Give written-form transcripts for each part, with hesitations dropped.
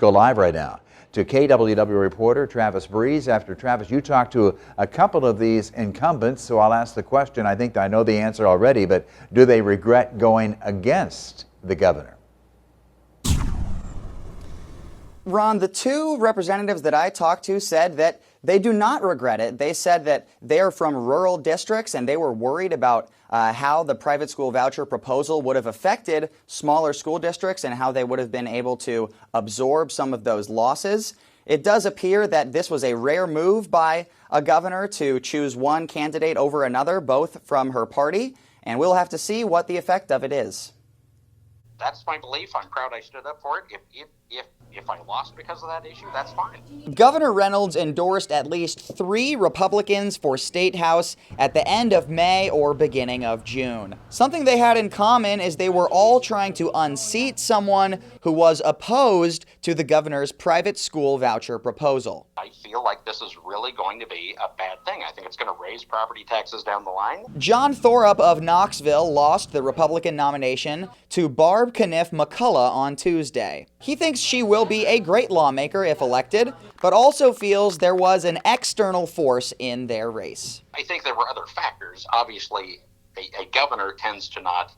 Go live right now to KWW reporter Travis Breeze. After Travis, you talked to a couple of these incumbents, so I'll ask the question. I think I know the answer already, but do they regret going against the governor? Ron, the two representatives that I talked to said that they do not regret it. They said that they are from rural districts and they were worried about how the private school voucher proposal would have affected smaller school districts and how they would have been able to absorb some of those losses. It does appear that this was a rare move by a governor to choose one candidate over another, both from her party, and we'll have to see what the effect of it is. That's my belief. I'm proud I stood up for it. If I lost because of that issue, that's fine. Governor Reynolds endorsed at least 3 Republicans for State House at the end of May or beginning of June. Something they had in common is they were all trying to unseat someone who was opposed to the governor's private school voucher proposal. I feel like this is really going to be a bad thing. I think it's going to raise property taxes down the line. John Thorup of Knoxville lost the Republican nomination to Barb Caniff McCullough on Tuesday. He thinks she will be a great lawmaker if elected, but also feels there was an external force in their race. I think there were other factors. Obviously, a governor tends to not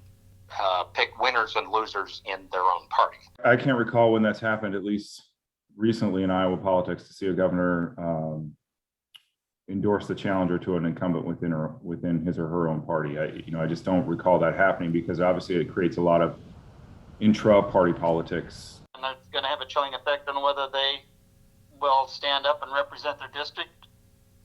pick winners and losers in their own party. I can't recall when that's happened, at least recently in Iowa politics, to see a governor endorse the challenger to an incumbent within his or her own party. I just don't recall that happening, because obviously it creates a lot of intra-party politics. And it's going to have a chilling effect on whether they will stand up and represent their district,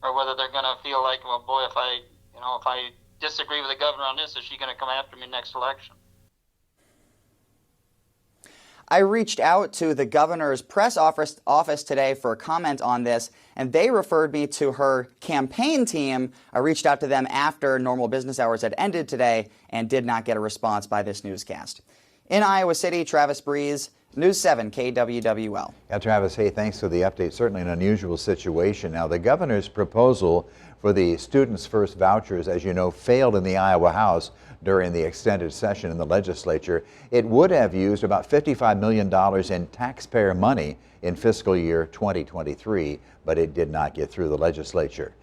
or whether they're going to feel like, well, boy, if I disagree with the governor on this, is she going to come after me next election? I reached out to the governor's press office today for a comment on this, and they referred me to her campaign team. I reached out to them after normal business hours had ended today and did not get a response by this newscast. In Iowa City, Travis Breeze, News 7 KWWL. Yeah, Travis, hey, thanks for the update. Certainly an unusual situation. Now, the governor's proposal for the Students First vouchers, as you know, failed in the Iowa House during the extended session in the legislature. It would have used about $55 million in taxpayer money in fiscal year 2023, but it did not get through the legislature.